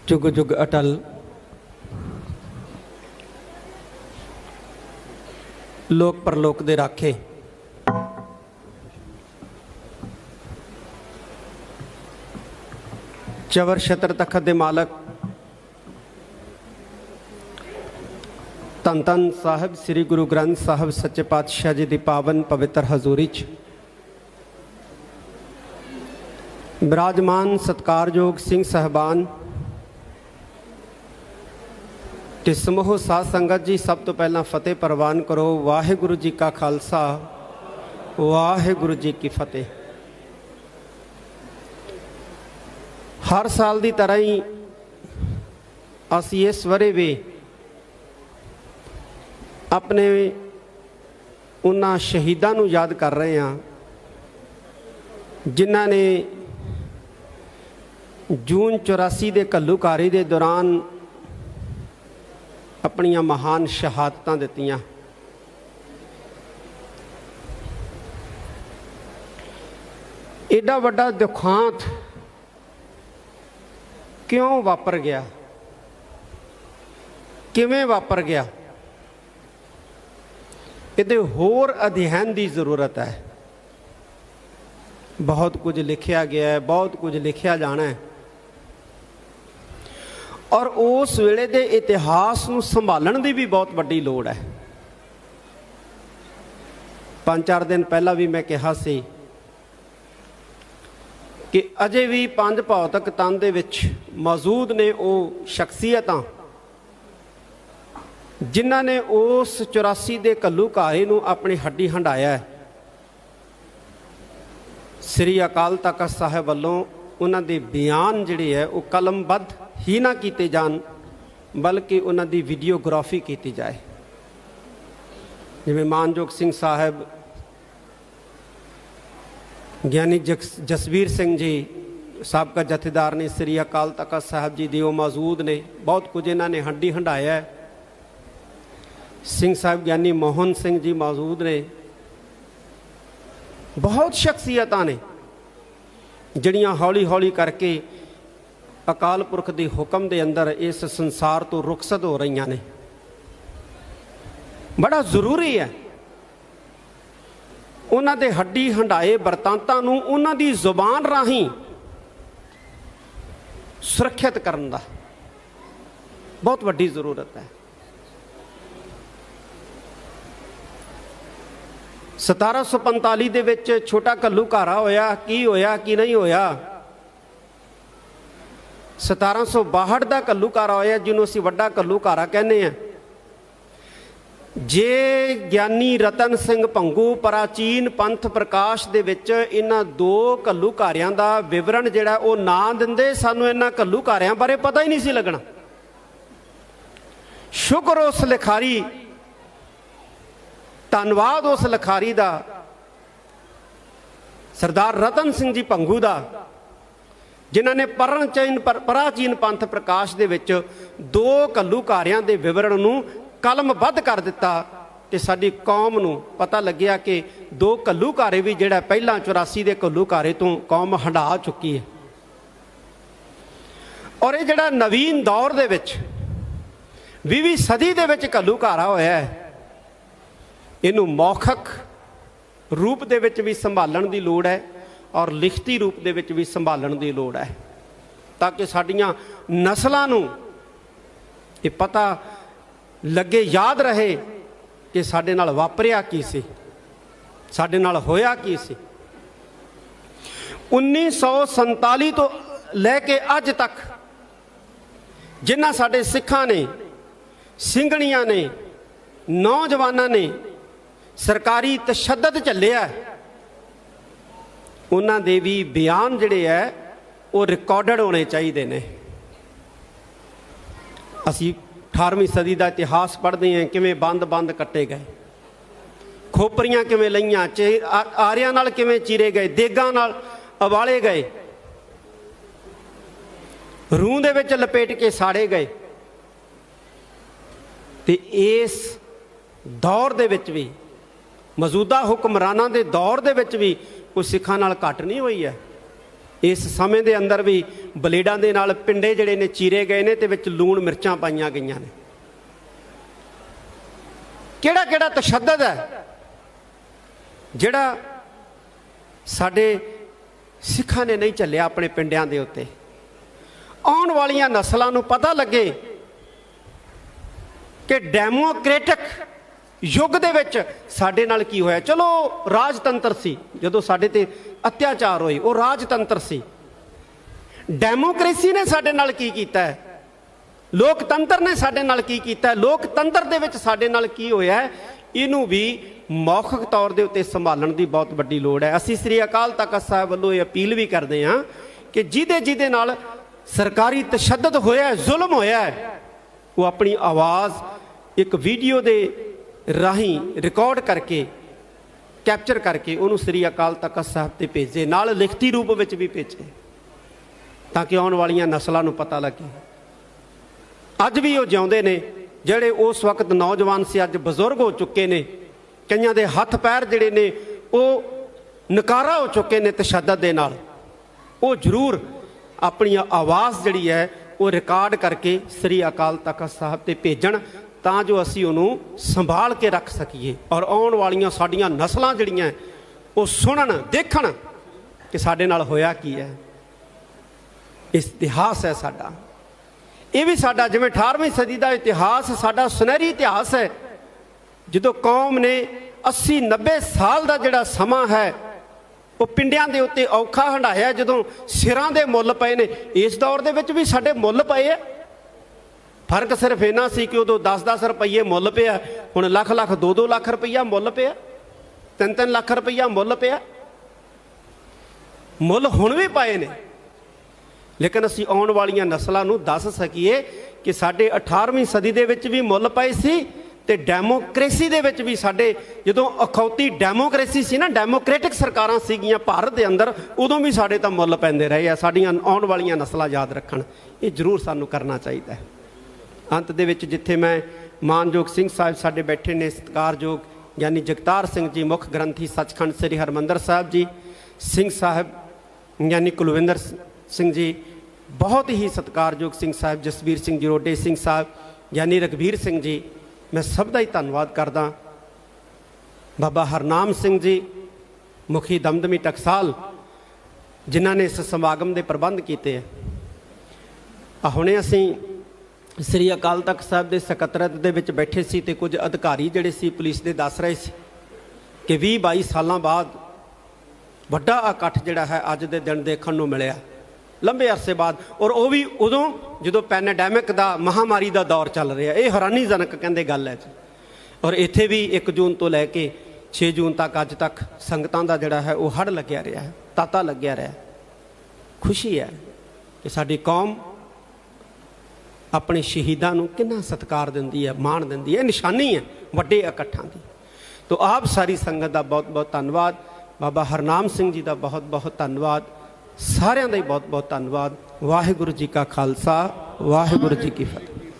जुग जुग अटल। लोक परलोक दे राखे। चवर छत्र तखत दे मालक धन धन साहिब श्री गुरु ग्रंथ साहिब सच्चे पातशाह जी की पावन पवित्र हजूरी च विराजमान सत्कारयोग सिंह साहबान ते समूह साध संगत जी, सब तो पहला फतेह प्रवान करो। वाहिगुरु जी का खालसा, वाहिगुरु जी की फतेह। हर साल की तरह ही असी इस वरे भी अपने उन्हां शहीदां नूं याद कर रहे हैं जिन्हां ने जून 84 के घल्लूघारी के दौरान अपनियां महान शहादतां दित्तियां। एडा वड्डा दुखांत क्यों वापर गया, किवें वापर गया, इहदे होर अध्ययन की जरूरत है। बहुत कुछ लिखिया गया है, बहुत कुछ लिखिया जाना है और उस वेले दे इतिहास नूं संभालण दी भी बहुत वड्डी लोड़ है। 5-4 दिन पहला भी मैं कहा सी कि अजे भी 5 भौतिक तन दे विच मौजूद ने वो शख्सियतां जिन्हां ने उस 84 के घल्लूघारे नूं अपनी हड्डी हंडाया है। श्री अकाल तख्त साहिब वालों उन्हां दे बयान जिहड़े है वो कलमबद्ध ही ना किए जान, बल्कि उन्हां दी वीडियोग्राफी की जाए। जिवें मानयोग सिंह साहब, ज्ञानी जसवीर सिंह जी साबका जथेदार ने श्री अकाल तख्त साहिब जी दे मौजूद ने। बहुत कुछ इन्हां ने हड्डी हंडाया है। सिंह साहब ज्ञानी मोहन सिंह जी मौजूद ने। बहुत शख्सियतां ने जिहड़ियां हौली हौली करके अकाल पुरख के हुक्म के अंदर इस संसार तो रुखसत हो रही ने। बड़ा जरूरी है उन्हां दे हड्डी हंडाए बरतांतां नूं उन्हां दी जुबान राहीं सुरक्षित करन दा बहुत वड्डी जरूरत है। 1745 दे विच छोटा घल्लूघारा होया, की होया की नहीं होया। 1762 का घल्लूघारा होया जिन्हों असीं वड्डा घल्लूघारा कहने हैं। जे ज्ञानी रतन सिंह भंगू प्राचीन पंथ प्रकाश दे विच इन्हां 2 घल्लूघारियां दा विवरण जिहड़ा वो ना दिंदे, सानूं इन्हां घल्लूघारियां बारे पता ही नहीं सी लगना। शुक्र उस लिखारी, धन्नवाद उस लिखारी दा, सरदार रतन सिंह जी भंगू दा, जिन्हां ने प्राचीन पंथ प्रकाश दे विच 2 घल्लूघारियां दे विवरण नूं कलमबद्ध कर दिता ते साडी कौम नूं पता लग्या कि 2 घल्लूघारे भी जिहड़ा पहला 84 के घल्लूघारे तो कौम हंडा चुकी है। और ये जिहड़ा नवीन दौर दे विच 20वीं सदी दे विच घल्लूघारा होया है, इनू मौखिक रूप दे विच भी संभालण दी लोड़ है और लिखती रूप दे विच भी संभालण दी लोड़ है, ताकि साडियां नस्लां नूं ये पता लगे, याद रहे कि साडे नाल वापरिया की सी, साडे नाल होया की सी। 1947 तो लैके अज तक जिन्हां साडे सिखां ने, ਸਿੰਘਣੀਆਂ ने, नौजवानों ने सरकारी तशद्दद झल्लिया, उन्हां दे भी बयान जिहड़े है वो रिकॉर्डड होने चाहिए ने। असी 18वीं सदी का इतिहास पढ़ते हैं, किवें बंद बंद कट्टे गए, खोपरियां किवें लईआं, आरियां नाल किवें चीरे गए, देगां नाल उबाले गए, रूह दे विच लपेट के साड़े गए। ते इस दौर दे विच भी, मौजूदा हुक्मरानां दे दौर दे विच भी कोई सिखां नाल घट नहीं हुई है। इस समय के अंदर भी बलेडां दे नाल पिंडे जिहड़े ने चीरे गए ने ते विच लूण मिर्चां पाईयां गईयां ने। किहड़ा किहड़ा तशद्दद है जिहड़ा साडे सिखां ने नहीं झल्लिया अपने पिंडियां दे उत्ते। आउण वालियां नस्लां नूं पता लगे कि डेमोक्रेटिक युग दे विच साडे नाल की होया। चलो राजतंत्र सी, जदों साडे ते अत्याचार होए वो राजतंत्र सी। डेमोक्रेसी ने साडे नाल की कीता है, लोकतंत्र ने साडे नाल की कीता है, लोकतंत्र दे विच साडे नाल की होया है, इनू भी मौखिक तौर के उत्ते संभालण की बहुत वड्डी लोड़ है। असीं श्री अकाल तख्त साहिब वल्लों ये अपील भी करते हाँ कि जिहदे नाल सरकारी तशद्दद होया है, जुल्म होया है, वो अपनी आवाज़ एक वीडियो दे राही रिकॉर्ड करके कैप्चर करके उन्होंने श्री अकाल तख्त साहिब ते भेजे, नाल लिखती रूप में भी भेजे, ताकि आने वाली नस्लों को पता लगे। अज भी वो जिउंदे ने जिहड़े उस वक्त नौजवान से अज बजुर्ग हो चुके ने, कईयां दे हथ पैर जिहड़े ने वो नकारा हो चुके ने तशद्दद दे नाल। वो जरूर अपनी आवाज़ जिहड़ी है वो रिकॉर्ड करके श्री अकाल तख्त साहिब ते भेजण, तां जो असीं उहनूं संभाल के रख सकीए और आउण वालियां साडियां नस्लां जिहड़ियां वो सुनन देखण कि साडे नाल होया की है। इतिहास है साडा, ये भी साडा जिवें 18वीं सदी का इतिहास साडा सुनहरी इतिहास है। जदों कौम ने 80-90 साल का जिहड़ा समा है वो पिंडियां दे उत्ते औखा हंडाया, जदों सिरां दे मुੱਲ पए ने। इस दौर दे विच भी साडे मुੱਲ पए है। फर्क सिर्फ इन्ना सी कि उदों 10-10 रुपये मुੱਲ पिया, हुण ਲੱਖ 2-2 ਲੱਖ रुपया मुੱਲ पिया, 3-3 ਲੱਖ रुपया मुੱਲ पिया। मुੱਲ हुण भी पाए ने, लेकिन असीं आउण वालियां नस्लां नूं दस सकीए कि साडे 18वीं सदी दे विच भी मुੱਲ पए सी ते डेमोक्रेसी दे विच भी साडे जदों अखौती डेमोक्रेसी सी ना, डेमोक्रेटिक सरकारां सीगियां भारत दे अंदर, उदों भी साडे तां मुੱਲ पैंदे रहे आ। साडीआं आउण वालियां नस्लां याद रखण, ये जरूर सानूं करना चाहीदा है। अंत दे विच जिथे मैं मानयोग सिंह साहिब साडे बैठे ने, सत्कारयोग यानी जगतार सिंह जी मुख ग्रंथी सचखंड श्री हरमंदर साहिब जी, सिंह साहिब यानी कुलविंदर सिंह जी, बहुत ही सत्कारयोग सिंह साहिब, जसवीर सिंह जी रोडे सिंह साहिब यानी रघबीर सिंह जी, मैं सब का ही धन्नवाद करदा। बाबा हरनाम सिंह जी मुखी दमदमी टकसाल, जिन्हों ने इस समागम के प्रबंध किए है। हुणे असीं श्री अकाल तख्त साहिब के सकत्रेत दे विच बैठे सी ते कुछ अधिकारी जिहड़े सी पुलिस के दस रहे सी कि 20-22 सालों बाद वड्डा इकट्ठ जिहड़ा है अज दे दिन देखण नूं मिलिया, लंबे अरसे बाद, और वो भी उदों जो पैनडेमिक का महामारी का दौर चल रहा है। ये हैरानीजनक कहते गल है। और इत्थे भी 1 जून तो लैके 6 जून तक अज तक संगतां दा जिहड़ा है वो हड़ लग्या रहा है, ताता लग्या रहा है। खुशी है कि साडी कौम अपने शहीदां नूं कितना सत्कार दिंदी है, मान दिंदी है, निशानी है वड्डे इकट्ठां दी। तो आप सारी संगत का बहुत बहुत धन्नवाद, बाबा हरनाम सिंह जी का बहुत बहुत धन्नवाद, सारिਆਂ ਦਾ बहुत बहुत धन्नवाद। वाहिगुरू जी का खालसा, वाहिगुरू जी की फतेह।